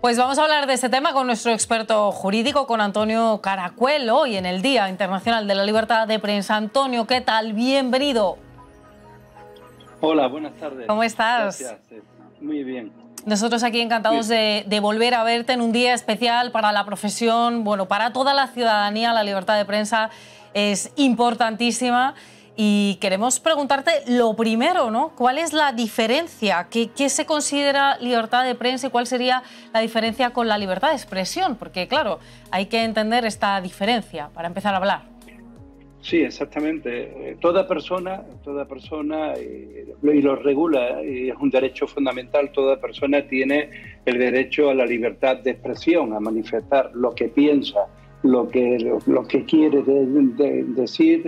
Pues vamos a hablar de este tema con nuestro experto jurídico, con Antonio Caracuel, hoy en el Día Internacional de la Libertad de Prensa. Antonio, ¿qué tal? Bienvenido. Hola, buenas tardes. ¿Cómo estás? Gracias. Muy bien. Nosotros aquí encantados de volver a verte en un día especial para la profesión, bueno, para toda la ciudadanía. La libertad de prensa es importantísima. Y queremos preguntarte lo primero, ¿no? ¿Cuál es la diferencia? ¿Qué se considera libertad de prensa y cuál sería la diferencia con la libertad de expresión? Porque, claro, hay que entender esta diferencia para empezar a hablar. Sí, exactamente. Toda persona, y lo regula, y es un derecho fundamental, toda persona tiene el derecho a la libertad de expresión, a manifestar lo que piensa, lo que quiere decir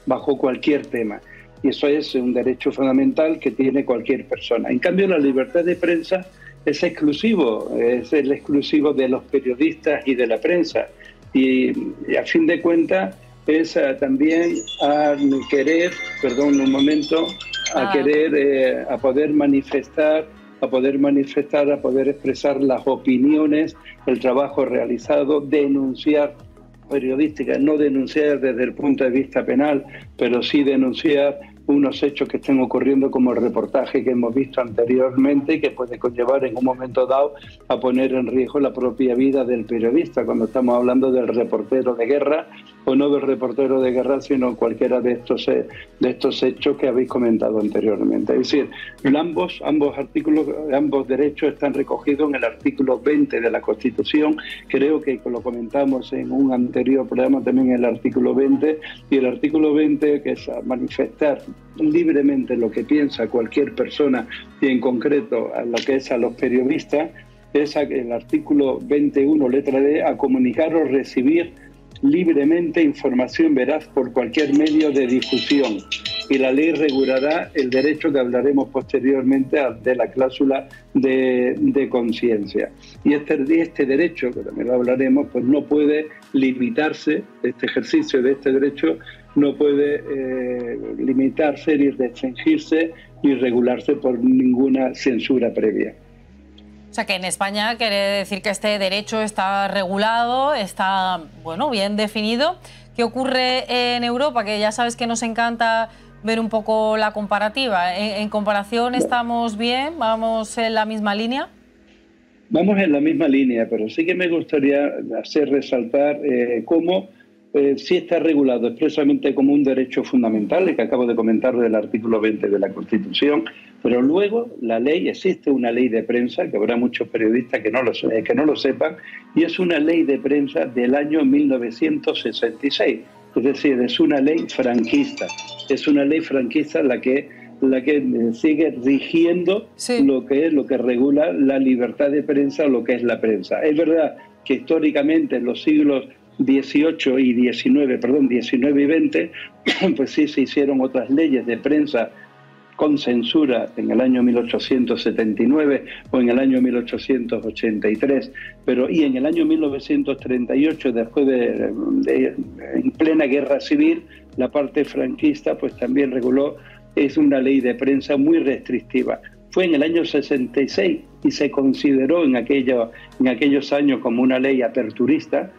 bajo cualquier tema. Y eso es un derecho fundamental que tiene cualquier persona. En cambio, la libertad de prensa es el exclusivo de los periodistas y de la prensa. Y a fin de cuentas es también a querer, a poder manifestar, a poder expresar las opiniones, el trabajo realizado, denunciar periodística, no denunciar desde el punto de vista penal, pero sí denunciar unos hechos que estén ocurriendo, como el reportaje que hemos visto anteriormente, que puede conllevar en un momento dado a poner en riesgo la propia vida del periodista, cuando estamos hablando del reportero de guerra, o no del reportero de guerra, sino cualquiera de estos hechos que habéis comentado anteriormente. Es decir, ambos derechos están recogidos en el artículo 20 de la Constitución. Creo que lo comentamos en un anterior programa también, el artículo 20, y el artículo 20, que es a manifestar libremente lo que piensa cualquier persona, y en concreto a lo que es a los periodistas, es el artículo 21, letra D, a comunicar o recibir libremente información veraz por cualquier medio de difusión. Y la ley regulará el derecho que hablaremos posteriormente de la cláusula de conciencia. Y este derecho, que también lo hablaremos, pues no puede limitarse, este ejercicio de este derecho no puede limitarse ni restringirse ni regularse por ninguna censura previa. O sea, que en España quiere decir que este derecho está regulado, está, bueno, bien definido. ¿Qué ocurre en Europa? Que ya sabes que nos encanta ver un poco la comparativa. En comparación, ¿estamos bien? ¿Vamos en la misma línea? Vamos en la misma línea, pero sí que me gustaría resaltar cómo sí está regulado expresamente como un derecho fundamental, el que acabo de comentar del artículo 20 de la Constitución, pero luego la ley, existe una ley de prensa, que habrá muchos periodistas que no lo sepan, y es una ley de prensa del año 1966, es decir, es una ley franquista, la que sigue rigiendo lo que regula la libertad de prensa o lo que es la prensa. Es verdad que históricamente en los siglos 19 y 20, pues sí se hicieron otras leyes de prensa con censura en el año 1879 o en el año 1883, y en el año 1938, después en plena guerra civil, la parte franquista pues también reguló, es una ley de prensa muy restrictiva. Fue en el año 66 y se consideró en aquellos años como una ley aperturista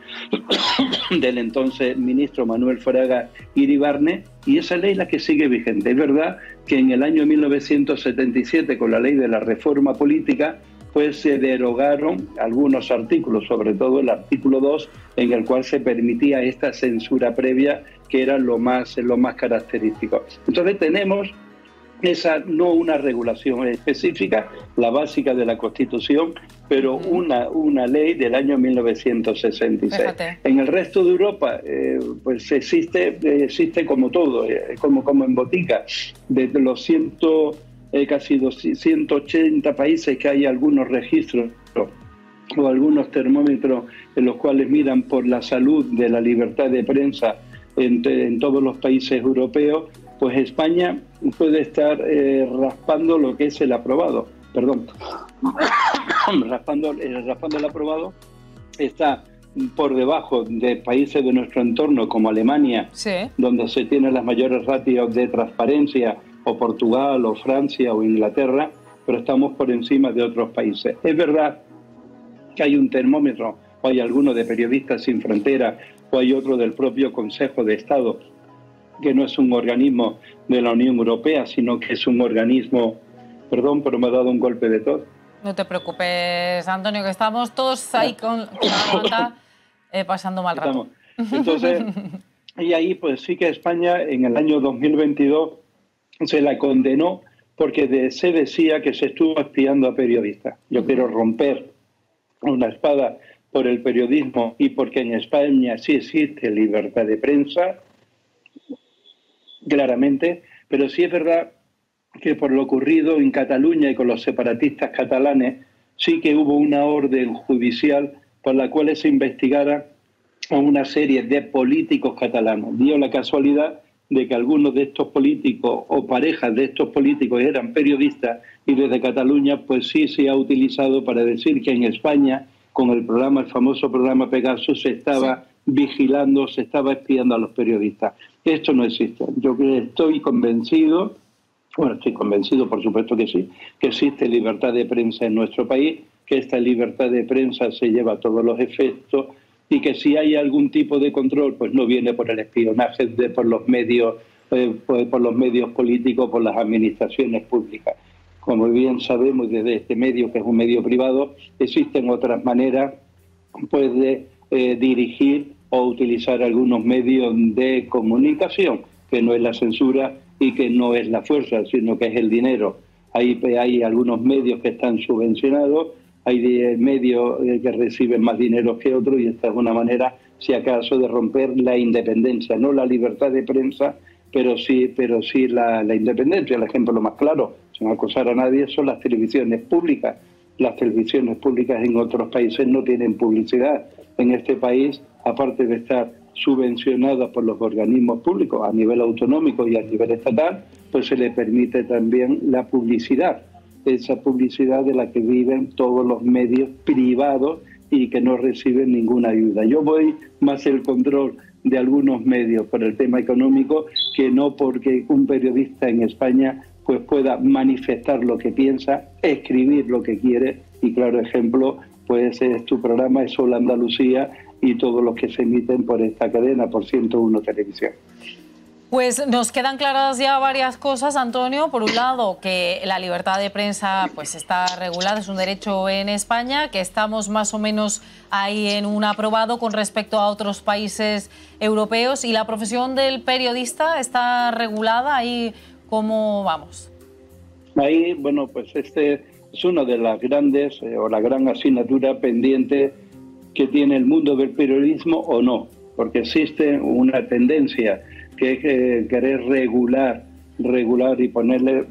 del entonces ministro Manuel Fraga Iribarne, y esa ley es la que sigue vigente. Es verdad que en el año 1977, con la ley de la reforma política, pues se derogaron algunos artículos, sobre todo el artículo 2, en el cual se permitía esta censura previa, que era lo más característico. Entonces tenemos no una regulación específica, la básica de la Constitución, pero una ley del año 1966. Fíjate. En el resto de Europa, pues existe como todo, como en botica. De los casi 180 países que hay algunos registros o algunos termómetros en los cuales miran por la salud de la libertad de prensa en todos los países europeos, pues España puede estar raspando lo que es el aprobado, raspando el aprobado, está por debajo de países de nuestro entorno como Alemania, donde se tienen las mayores ratios de transparencia, o Portugal, o Francia, o Inglaterra, pero estamos por encima de otros países. Es verdad que hay un termómetro, o hay alguno de Periodistas Sin Fronteras, o hay otro del propio Consejo de Estado, que no es un organismo de la Unión Europea, sino que es un organismo... Perdón, pero me ha dado un golpe de tos. No te preocupes, Antonio, que estamos todos ahí con la garganta pasando mal rato. Entonces, y ahí pues sí que España en el año 2022 se la condenó porque se decía que se estuvo espiando a periodistas. Yo quiero romper una espada por el periodismo y porque en España sí existe libertad de prensa, claramente, pero sí es verdad que por lo ocurrido en Cataluña y con los separatistas catalanes, sí que hubo una orden judicial por la cual se investigara a una serie de políticos catalanes. Dio la casualidad de que algunos de estos políticos o parejas de estos políticos eran periodistas y desde Cataluña pues sí se ha utilizado para decir que en España, con el famoso programa Pegasus, se estaba vigilando, se estaba espiando a los periodistas. Esto no existe. Yo estoy convencido, por supuesto que sí, que existe libertad de prensa en nuestro país, que esta libertad de prensa se lleva todos los efectos y que si hay algún tipo de control, pues no viene por el espionaje por los medios políticos, por las administraciones públicas. Como bien sabemos desde este medio, que es un medio privado, existen otras maneras pues, de dirigir o utilizar algunos medios de comunicación, que no es la censura y que no es la fuerza, sino que es el dinero. Hay algunos medios que están subvencionados, hay medios que reciben más dinero que otros y esta es una manera, si acaso, de romper la independencia, no la libertad de prensa, pero sí la independencia. El ejemplo más claro, sin acusar a nadie, son las televisiones públicas. Las televisiones públicas en otros países no tienen publicidad. En este país, aparte de estar subvencionadas por los organismos públicos a nivel autonómico y a nivel estatal, pues se le permite también la publicidad, esa publicidad de la que viven todos los medios privados y que no reciben ninguna ayuda. Yo voy más el control de algunos medios por el tema económico que no porque un periodista en España pues pueda manifestar lo que piensa, escribir lo que quiere y claro ejemplo pues es tu programa, es Sol Andalucía y todos los que se emiten por esta cadena, por 101 Televisión. Pues nos quedan claras ya varias cosas, Antonio. Por un lado, que la libertad de prensa pues está regulada, es un derecho en España, que estamos más o menos ahí en un aprobado con respecto a otros países europeos. ¿Y la profesión del periodista está regulada? ¿Ahí cómo vamos? Ahí, bueno, pues este es una de las grandes o la gran asignatura pendiente que tiene el mundo del periodismo o no, porque existe una tendencia que es querer regular y ponerle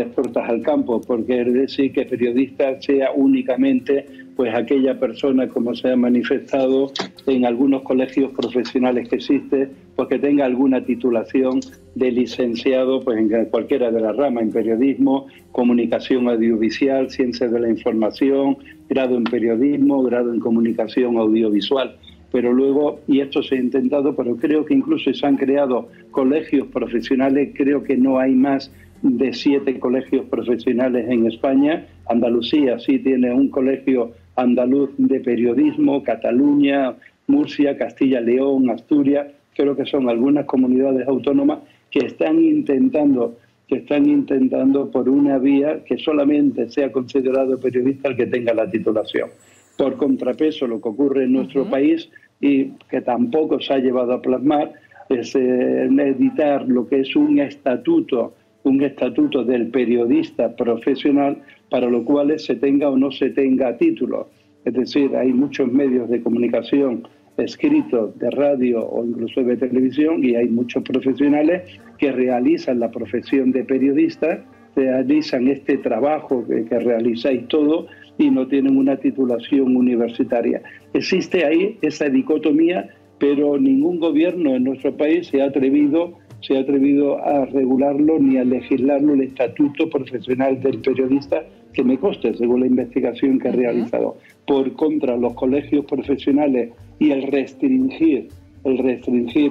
puertas al campo, porque es decir que periodista sea únicamente pues aquella persona, como se ha manifestado en algunos colegios profesionales que existe, pues que tenga alguna titulación de licenciado pues en cualquiera de las ramas, en periodismo, comunicación audiovisual, ciencias de la información, grado en periodismo, grado en comunicación audiovisual. Pero luego, y esto se ha intentado, pero creo que incluso se han creado colegios profesionales, creo que no hay más de 7 colegios profesionales en España. Andalucía sí tiene un colegio andaluz de periodismo, Cataluña, Murcia, Castilla-León, Asturias, creo que son algunas comunidades autónomas que están intentando por una vía que solamente sea considerado periodista el que tenga la titulación. Por contrapeso, lo que ocurre en nuestro país y que tampoco se ha llevado a plasmar es editar lo que es un estatuto del periodista profesional para lo cual se tenga o no se tenga título. Es decir, hay muchos medios de comunicación escritos, de radio o incluso de televisión y hay muchos profesionales que realizan la profesión de periodista, realizan este trabajo que realizáis todo y no tienen una titulación universitaria. Existe ahí esa dicotomía, pero ningún gobierno en nuestro país se ha atrevido a regularlo ni a legislarlo, el estatuto profesional del periodista, que me consta, según la investigación que he realizado. Por contra, los colegios profesionales y el restringir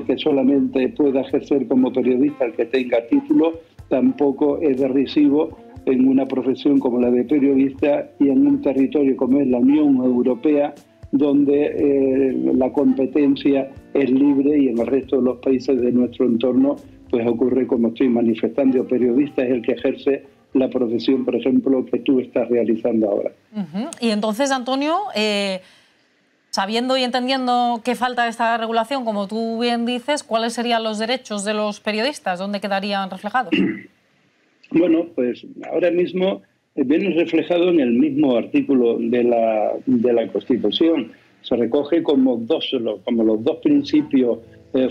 que solamente pueda ejercer como periodista el que tenga título, tampoco es derrisivo en una profesión como la de periodista y en un territorio como es la Unión Europea, donde la competencia es libre, y en el resto de los países de nuestro entorno pues ocurre como estoy manifestando. El periodista es el que ejerce la profesión, por ejemplo, que tú estás realizando ahora. Y entonces, Antonio, sabiendo y entendiendo que falta esta regulación, como tú bien dices, ¿cuáles serían los derechos de los periodistas? ¿Dónde quedarían reflejados? Bueno, pues ahora mismo viene reflejado en el mismo artículo de la Constitución. Se recoge como los dos principios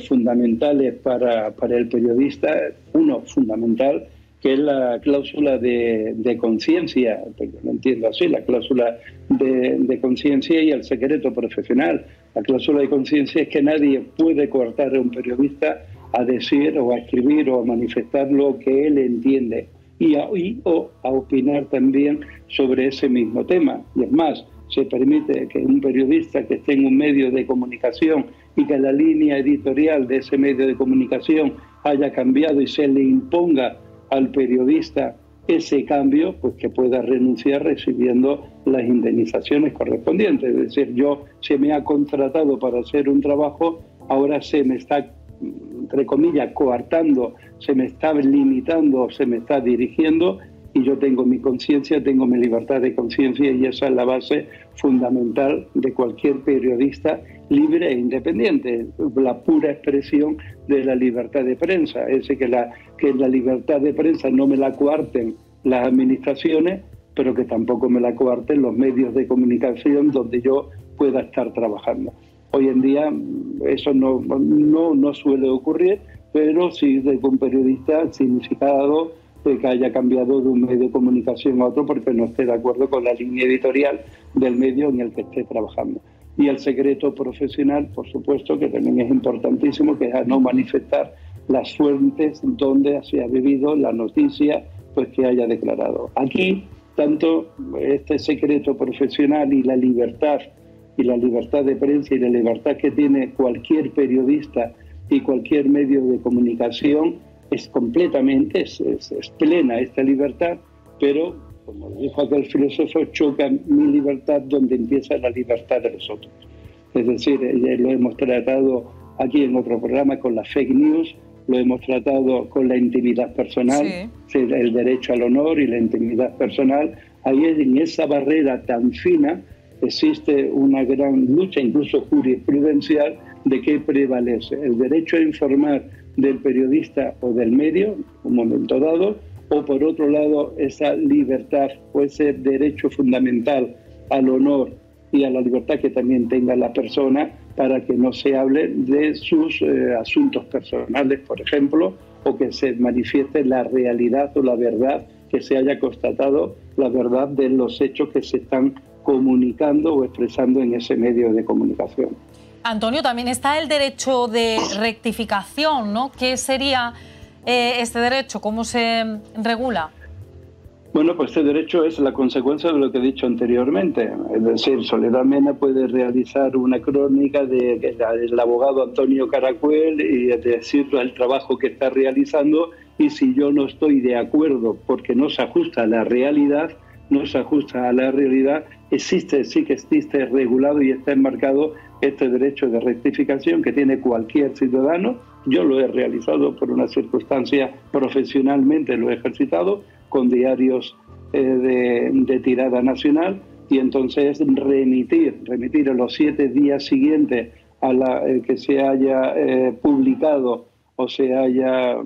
fundamentales para el periodista. Uno fundamental, que es la cláusula de conciencia, lo entiendo así, la cláusula de conciencia y el secreto profesional. La cláusula de conciencia es que nadie puede coartar a un periodista a decir o a escribir o a manifestar lo que él entiende o a opinar también sobre ese mismo tema. Y es más, se permite que un periodista que esté en un medio de comunicación y que la línea editorial de ese medio de comunicación haya cambiado y se le imponga al periodista ese cambio, pues que pueda renunciar recibiendo las indemnizaciones correspondientes. Es decir, se me ha contratado para hacer un trabajo, ahora se me está, entre comillas, coartando, se me está limitando, se me está dirigiendo, y yo tengo mi conciencia, tengo mi libertad de conciencia, y esa es la base fundamental de cualquier periodista libre e independiente, la pura expresión de la libertad de prensa. Es decir, que la libertad de prensa no me la coarten las administraciones, pero que tampoco me la coarten los medios de comunicación donde yo pueda estar trabajando. Hoy en día eso no suele ocurrir, pero sí de que un periodista significado que haya cambiado de un medio de comunicación a otro porque no esté de acuerdo con la línea editorial del medio en el que esté trabajando. Y el secreto profesional, por supuesto, que también es importantísimo, que es no manifestar las fuentes donde se ha vivido la noticia pues que haya declarado. Aquí, tanto este secreto profesional y la libertad de prensa y la libertad que tiene cualquier periodista y cualquier medio de comunicación, es completamente, es plena esta libertad, pero, como dijo aquel filósofo, choca mi libertad donde empieza la libertad de los otros. Es decir, lo hemos tratado aquí en otro programa con la fake news, lo hemos tratado con la intimidad personal, sí, el derecho al honor y la intimidad personal. Ahí en esa barrera tan fina existe una gran lucha, incluso jurisprudencial, de qué prevalece: el derecho a informar del periodista o del medio, en un momento dado, o por otro lado esa libertad o ese derecho fundamental al honor y a la libertad que también tenga la persona para que no se hable de sus asuntos personales, por ejemplo, o que se manifieste la realidad o la verdad, que se haya constatado la verdad de los hechos que se están comunicando o expresando en ese medio de comunicación. Antonio, también está el derecho de rectificación, ¿no? ¿Qué sería este derecho? ¿Cómo se regula? Bueno, pues este derecho es la consecuencia de lo que he dicho anteriormente. Es decir, Soledad Mena puede realizar una crónica del abogado Antonio Caracuel y decir el trabajo que está realizando, y si yo no estoy de acuerdo porque no se ajusta a la realidad, sí que existe regulado y está enmarcado este derecho de rectificación que tiene cualquier ciudadano. Yo lo he realizado por una circunstancia, profesionalmente lo he ejercitado, con diarios de tirada nacional, y entonces remitir a los 7 días siguientes a que se haya publicado o se haya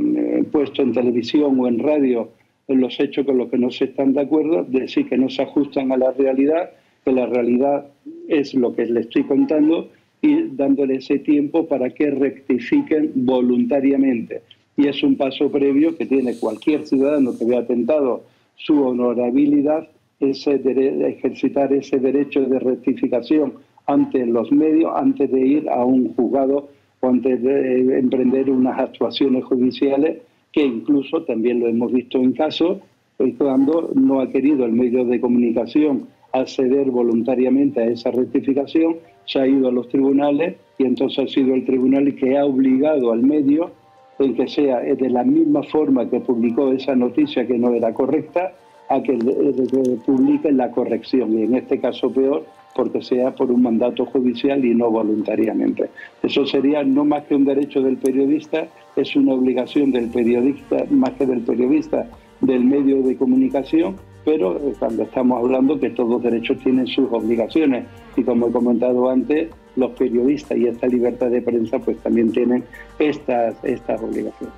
puesto en televisión o en radio los hechos con los que no se están de acuerdo, decir que no se ajustan a la realidad, que la realidad es lo que le estoy contando, y dándole ese tiempo para que rectifiquen voluntariamente. Y es un paso previo que tiene cualquier ciudadano que vea atentado su honorabilidad, ejercitar ese derecho de rectificación ante los medios, antes de ir a un juzgado o antes de emprender unas actuaciones judiciales, que incluso también lo hemos visto en casos cuando no ha querido el medio de comunicación acceder voluntariamente a esa rectificación, se ha ido a los tribunales, y entonces ha sido el tribunal el que ha obligado al medio en que sea de la misma forma que publicó esa noticia que no era correcta, a que publiquen la corrección, y en este caso peor, porque sea por un mandato judicial y no voluntariamente. Eso sería no más que un derecho del periodista, es una obligación del periodista, más que del periodista, del medio de comunicación, pero cuando estamos hablando que todos los derechos tienen sus obligaciones, y como he comentado antes, los periodistas y esta libertad de prensa pues también tienen estas obligaciones.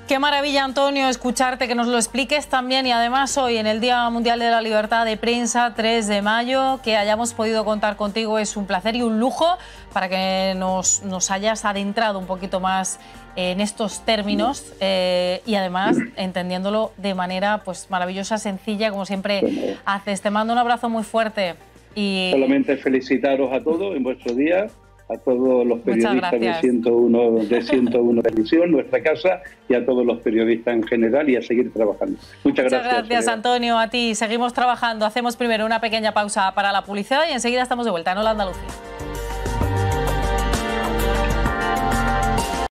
Qué maravilla, Antonio, escucharte, que nos lo expliques también, y además hoy en el Día Mundial de la Libertad de Prensa, 3 de mayo, que hayamos podido contar contigo es un placer y un lujo para que nos hayas adentrado un poquito más en estos términos y además entendiéndolo de manera pues maravillosa, sencilla, como siempre haces. Te mando un abrazo muy fuerte. Y solamente felicitaros a todos en vuestro día, a todos los periodistas de 101 Televisión, nuestra casa, y a todos los periodistas en general, y a seguir trabajando. Muchas gracias, Antonio, a ti. Seguimos trabajando. Hacemos primero una pequeña pausa para la publicidad y enseguida estamos de vuelta en Hola Andalucía.